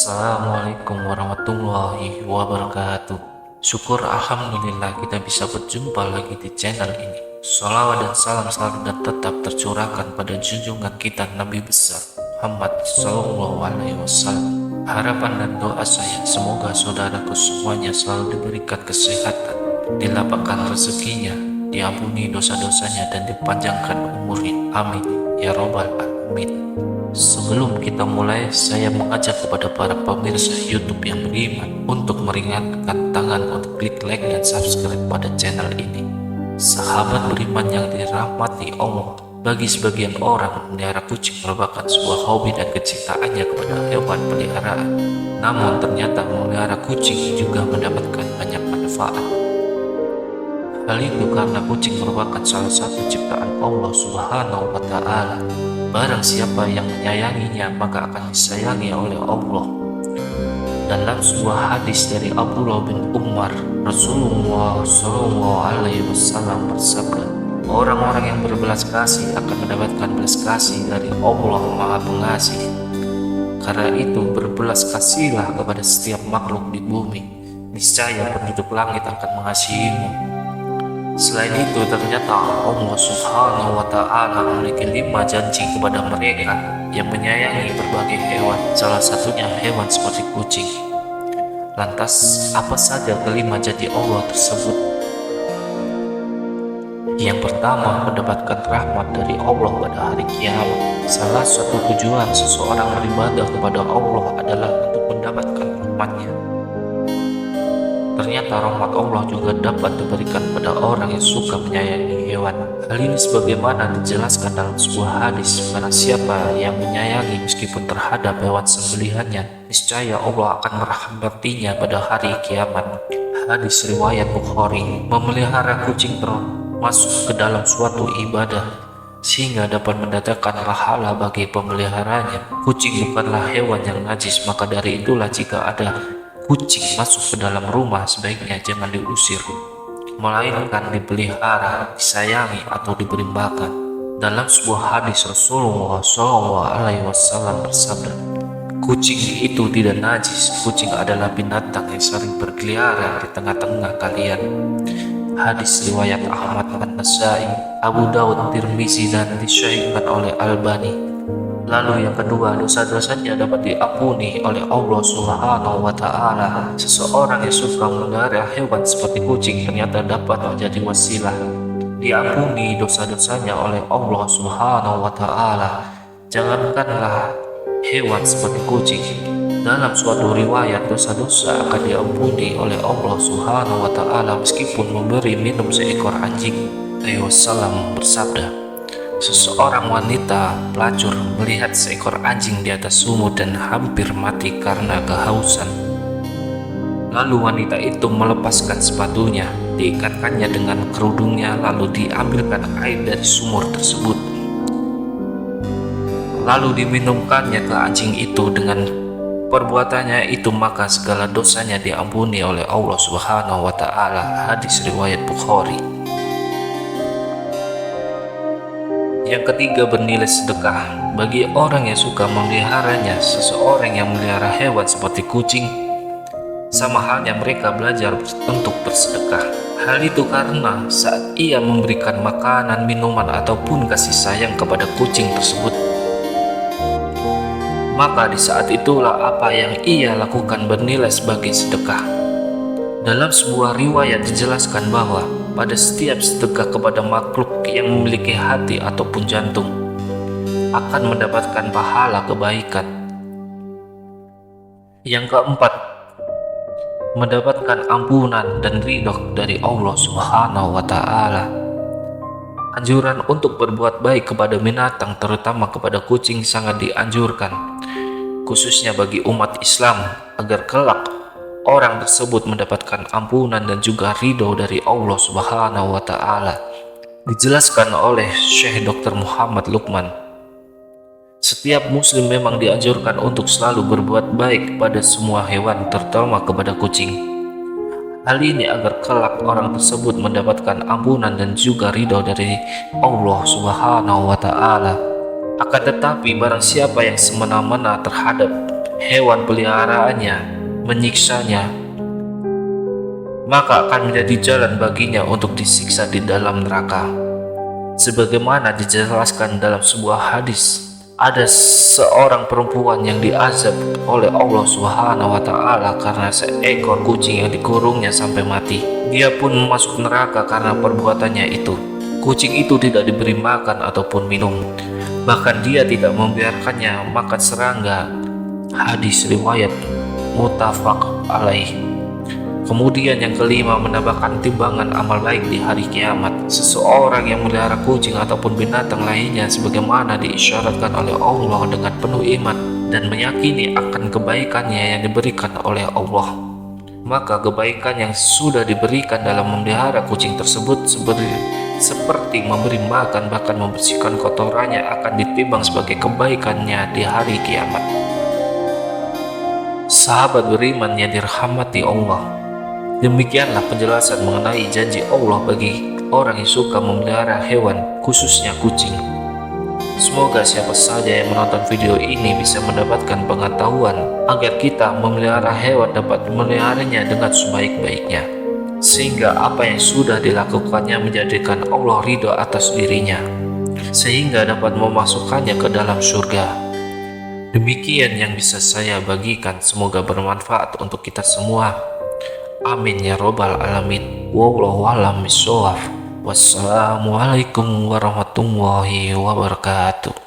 Assalamualaikum warahmatullahi wabarakatuh. Syukur alhamdulillah kita bisa berjumpa lagi di channel ini. Salawat dan salam selalu dan tetap tercurahkan pada junjungan kita Nabi besar Muhammad Sallallahu Alaihi Wasallam. Harapan dan doa saya semoga saudaraku semuanya selalu diberikan kesehatan, dilapangkan rezekinya, diampuni dosa-dosanya dan dipanjangkan umurnya. Amin ya robbal alamin. Sebelum kita mulai, saya mengajak kepada para pemirsa YouTube yang beriman untuk meringankan tangan untuk klik like dan subscribe pada channel ini. Sahabat beriman yang dirahmati Allah, bagi sebagian orang memelihara kucing merupakan sebuah hobi dan kecintaannya kepada hewan peliharaan. Namun ternyata memelihara kucing juga mendapatkan banyak manfaat. Hal itu karena kucing merupakan salah satu ciptaan Allah Subhanahu wa Ta'ala. Barang siapa yang menyayanginya maka akan disayangi oleh Allah. Dalam sebuah hadis dari Abdullah bin Umar, Rasulullah Shallallahu Alaihi Wasallam bersabda, orang-orang yang berbelas kasih akan mendapatkan belas kasih dari Allah Maha Pengasih. Karena itu berbelas kasihlah kepada setiap makhluk di bumi, niscaya penduduk langit akan mengasihimu. Selain itu ternyata Allah Subhanahu wa Ta'ala memiliki 5 janji kepada mereka yang menyayangi berbagai hewan, salah satunya hewan seperti kucing. Lantas apa saja kelima janji Allah tersebut? Yang pertama, mendapatkan rahmat dari Allah pada hari kiamat. Salah satu tujuan seseorang beribadah kepada Allah adalah untuk mendapatkan rahmatnya. Ternyata rahmat Allah juga dapat diberikan pada orang yang suka menyayangi hewan. Hal ini sebagaimana dijelaskan dalam sebuah hadis, karena siapa yang menyayangi meskipun terhadap hewan sembelihannya, niscaya Allah akan merahmatinya pada hari kiamat. Hadis riwayat Bukhari. Memelihara kucing termasuk ke dalam suatu ibadah, sehingga dapat mendatangkan pahala bagi pemeliharanya. Kucing bukanlah hewan yang najis, maka dari itulah jika ada kucing masuk ke dalam rumah sebaiknya jangan diusir, melainkan dipelihara, disayangi atau diberi makan. Dalam sebuah hadis Rasulullah SAW bersabda, kucing itu tidak najis, kucing adalah binatang yang sering berkeliaran di tengah-tengah kalian. Hadis riwayat Ahmad, An-Nasai, Abu Dawud, Tirmizi dan disahihkan oleh Albani. Lalu yang kedua, dosa-dosanya dapat diampuni oleh Allah Subhanahu wa Ta'ala. Seseorang yang suka memelihara hewan seperti kucing ternyata dapat menjadi wasilah diampuni dosa-dosanya oleh Allah Subhanahu wa Ta'ala. Jangankanlah hewan seperti kucing, dalam suatu riwayat dosa-dosa akan diampuni oleh Allah Subhanahu wa Ta'ala meskipun memberi minum seekor anjing. Wasallam bersabda, seseorang wanita pelacur melihat seekor anjing di atas sumur dan hampir mati karena kehausan. Lalu wanita itu melepaskan sepatunya, diikatkannya dengan kerudungnya, lalu diambilkan air dari sumur tersebut, lalu diminumkannya ke anjing itu. Dengan perbuatannya itu maka segala dosanya diampuni oleh Allah Subhanahu wa Ta'ala. Hadis riwayat Bukhari. Yang ketiga, bernilai sedekah. Bagi orang yang suka memeliharanya, seseorang yang memelihara hewan seperti kucing, sama halnya mereka belajar untuk bersedekah. Hal itu karena saat ia memberikan makanan, minuman, ataupun kasih sayang kepada kucing tersebut, maka di saat itulah apa yang ia lakukan bernilai sebagai sedekah. Dalam sebuah riwayat dijelaskan bahwa pada setiap sedekah kepada makhluk yang memiliki hati ataupun jantung akan mendapatkan pahala kebaikan. Yang keempat, mendapatkan ampunan dan ridho dari Allah Subhanahu wa Ta'ala. Anjuran untuk berbuat baik kepada binatang, terutama kepada kucing, sangat dianjurkan, khususnya bagi umat Islam, agar kelak orang tersebut mendapatkan ampunan dan juga ridho dari Allah Subhanahu wa Ta'ala. Dijelaskan oleh Syekh Dr. Muhammad Lukman, setiap muslim memang dianjurkan untuk selalu berbuat baik pada semua hewan, terutama kepada kucing. Hal ini agar kelak orang tersebut mendapatkan ampunan dan juga ridho dari Allah Subhanahu wa Ta'ala. Akan tetapi barang siapa yang semena-mena terhadap hewan peliharaannya menyiksanya, maka akan menjadi jalan baginya untuk disiksa di dalam neraka. Sebagaimana dijelaskan dalam sebuah hadis, ada seorang perempuan yang diazab oleh Allah Subhanahu wa Ta'ala karena seekor kucing yang dikurungnya sampai mati. Dia pun masuk neraka karena perbuatannya itu. Kucing itu tidak diberi makan ataupun minum, bahkan dia tidak membiarkannya makan serangga. Hadis riwayat muttafaq alaih. Kemudian yang kelima, menambahkan timbangan amal baik di hari kiamat. Seseorang yang melihara kucing ataupun binatang lainnya sebagaimana diisyaratkan oleh Allah dengan penuh iman dan meyakini akan kebaikannya yang diberikan oleh Allah, maka kebaikan yang sudah diberikan dalam memelihara kucing tersebut seperti memberi makan bahkan membersihkan kotorannya akan ditimbang sebagai kebaikannya di hari kiamat. Sahabat beriman yang dirahmati Allah, demikianlah penjelasan mengenai janji Allah bagi orang yang suka memelihara hewan, khususnya kucing. Semoga siapa saja yang menonton video ini bisa mendapatkan pengetahuan agar kita memelihara hewan dapat memeliharanya dengan sebaik-baiknya, sehingga apa yang sudah dilakukannya menjadikan Allah ridho atas dirinya, sehingga dapat memasukkannya ke dalam surga. Demikian yang bisa saya bagikan, semoga bermanfaat untuk kita semua. Amin ya robbal alamin. Wallahu a'lam bishawab. Wassalamualaikum warahmatullahi wabarakatuh.